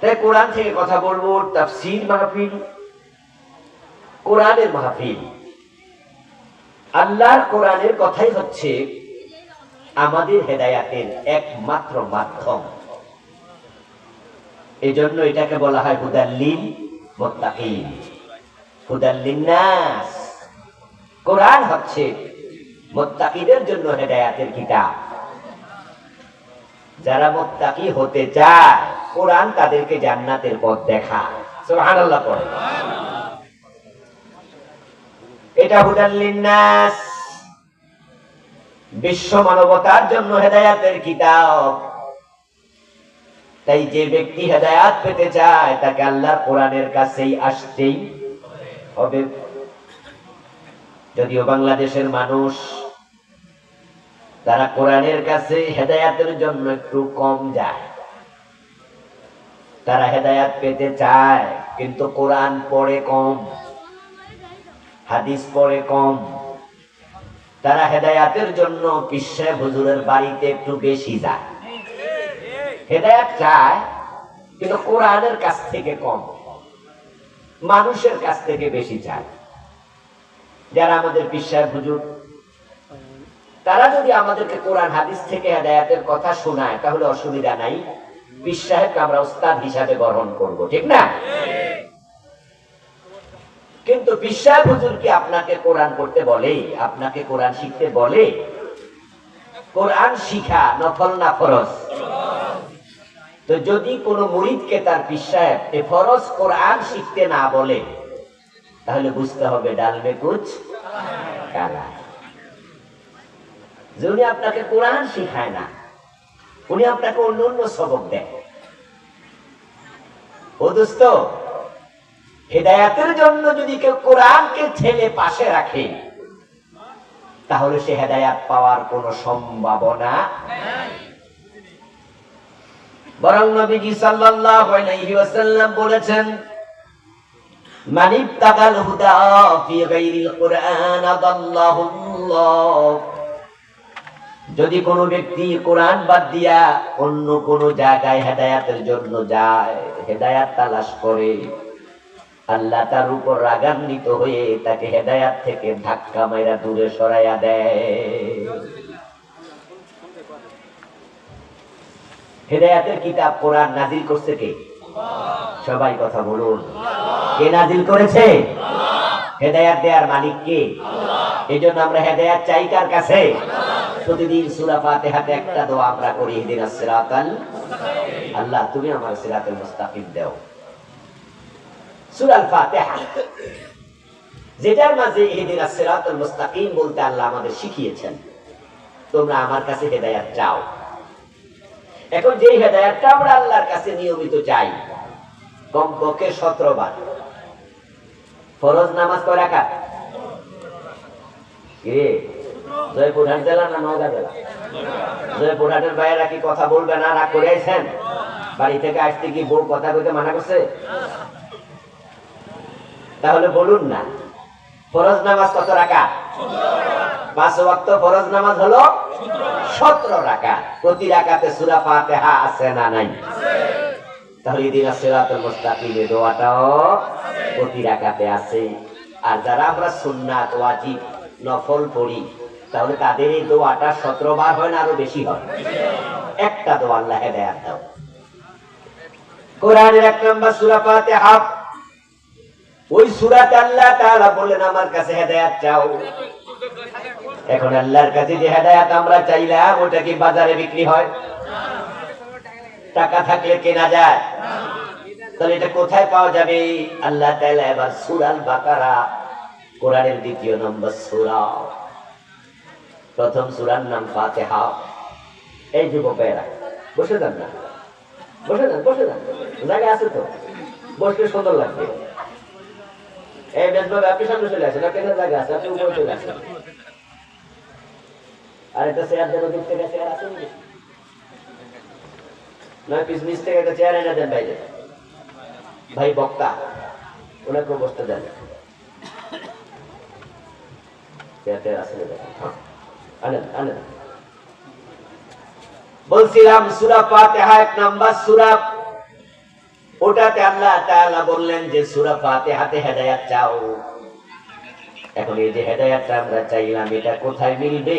তাই কোরআন থেকে কথা বলবো, তাফসীর মাহফিল, কোরআনের মাহফিল। আল্লাহর কোরআনের কথাই হচ্ছে আমাদের হেদায়াতের একমাত্র মাধ্যম। এজন্য এটাকে বলা হয় হুদাল লিল মুত্তাকিন, হুদাল লিন্নাস। কোরআন হচ্ছে মুত্তাকিদের জন্য হেদায়াতের কিতাব। যারা মুত্তাকি হতে চায়, কোরআন তাদেরকে জান্নাতের পথ দেখায়। সুবহানাল্লাহ পড়ে। এটা হুদাল লিন্নাস, বিশ্ব মানবতার জন্য হেদায়াতের কিতাব। তাই যে ব্যক্তি হেদায়াত পেতে চায় তাকে আল্লাহর কোরআনের কাছেই আসতেই হবে। যদিও বাংলাদেশের মানুষ তারা কোরআনের কাছে হেদায়াতের জন্য একটু কম যায়। তারা হেদায়াত পেতে চায় কিন্তু কোরআন পড়ে কম, হাদিস পড়ে কম। তারা হেদায়াতের জন্য পীর সাহেব হুজুরের বাড়িতে একটু বেশি যায়। হেদায়াত চায় কিন্তু কোরআনের কাছ থেকে কম, মানুষের কাছ থেকে বেশি চায়। যারা আমাদের পীর সাহেব হুজুর, তারা যদি আমাদেরকে কোরআন হাদিস থেকে হেদায়াতের কথা শোনায় তাহলে অসুবিধা নাই, পীর সাহেবকে আমরা উস্তাদ হিসাবে গ্রহণ করব, ঠিক না? কিন্তু পীর সাহেব হুজুর কি আপনাকে কোরআন পড়তে বলে, আপনাকে কোরআন শিখতে বলে? কোরআন শিখা নফল না ফরজ? তো যদি কোনো মুরিদকে তার পীর সাহেব এ ফরজ কোরআন শিখতে না বলে তাহলে বুঝতে হবে ডাল মে কুছ কালা। যিনি আপনাকে কোরআন শিখায় না, উনি আপনাকে অন্য অন্য সবক দেয়। ও দোস্ত, হেদায়াতের জন্য যদি কেউ কোরআনকে ঠেলে পাশে রাখে তাহলে সে হেদায়াত পাওয়ার কোনো সম্ভাবনা নাই। বরং নবীজি সাল্লাল্লাহু আলাইহি ওয়াসাল্লাম বলেছেন, মান ইবতাগাল হুদা ফি গায়রিল কুরআন আদাল্লাহুল্লাহ। যদি কোনো ব্যক্তি কোরআন বাদ দিয়া অন্য কোনো জায়গায় হেদায়াতের জন্য যায়, হেদায়াত তালাশ করে, আল্লাহ তার উপর রাগান্বিত হয়ে তাকে হেদায়াত থেকে ধাক্কা মাইরা দূরে সরাইয়া দেয়। হেদায়াতের কিতাব কোরআন নাজিল করছে কে? সবাই কথা বলুন, কে নাজিল করেছে? হেদায়াত দেওয়ার মালিক কে? এজন্য আমরা হেদায়াত চাই কার কাছে? প্রতিদিন সূরা ফাতিহাতে একটা দোয়া আমরা করি, ইহদিনাস সিরাতাল মুস্তাকিম। আল্লাহ তুমি আমার সিরাতাল মুস্তাকিম দাও। সূরা আল ফাতিহা, যেটার মাঝে ইহদিনাস সিরাতাল মুস্তাকিম বলতে আল্লাহ আমাদের শিখিয়েছেন, তোমরা আমার কাছে হেদায়াত চাও। এখন যে হেদায়াতটা আমরা আল্লাহর কাছে নিয়মিত চাই, কমপক্ষে 17 বার। ফরজ নামাজ কয় রাকাত? কি জয়পুরহাট জেলা না নওগাঁ জেলা? জয়পুরহাটের বাইরে কি কথা বলবে না, রাগ করে আইছেন? বাড়ি থেকে আসতে কি বউ কথা কইতে মানা করছে? তাহলে বলুন না, ফরজ নামাজ কত রাকাত? 5 ওয়াক্ত ফরজ নামাজ হলো 17 রাকাত। প্রতি রাকাতে সূরা ফাতিহা আছে না নাই? আছে। তাহলে ইহদিনাস সিরাতাল মুস্তাকিম এর দোয়াটাও প্রতি রাকাতে আছে। আর যারা আমরা সুন্নাত ওয়াজিব নফল পড়ি তাহলে তাদের এই দোয়াটা 17 বার হয় না আরো বেশি হয়? একটা দোয়া, আল্লাহ হেদায়াত দাও। কোরআনের 1 নম্বর সূরা ফাতিহা, ওই সূরাতে আল্লাহ তাআলা বলেন আমার কাছে হেদায়াত চাও। এখন আল্লাহর কাছে যে হেদায়াত আমরা চাইলাম ওটা কি বাজারে বিক্রি হয়? টাকা থাকলে কেনা যায়? তাহলে এটা কোথায় পাওয়া যাবে? আল্লাহ তাআলা এবার সূরা আল বাকারা, কোরআনের 2 নম্বর সূরা, প্রথম সূরার নাম ফাতিহা। এই যুবকেরা বসে যান না, বসে যান, বসে যান, জায়গা আছে তো, বসলে সুন্দর লাগবে। এই বেশভাবে আপনি সামনে চলে আসেন, আপনার জায়গা আছে, আপনি উপরে চলে আসেন। আর একটা চেয়ার দেবো, দিক থেকে চেয়ার আছে নয়, পিছ নিচ থেকে একটা চেয়ার এনে দেন বাইরে। ভাই বক্তা, ওনাকে বসতে দেন। চেয়ার আছে আনেন, আনেন। বলছিলাম সূরা ফাতিহা 1 নম্বর সূরা, ওটাতে আল্লাহ তাআলা বললেন যে সূরা ফাতিহাতে হেদায়েত চাও। এখন এই যে হেদায়েতটা আমরা চাইলাম, এটা কোথায় মিলবে?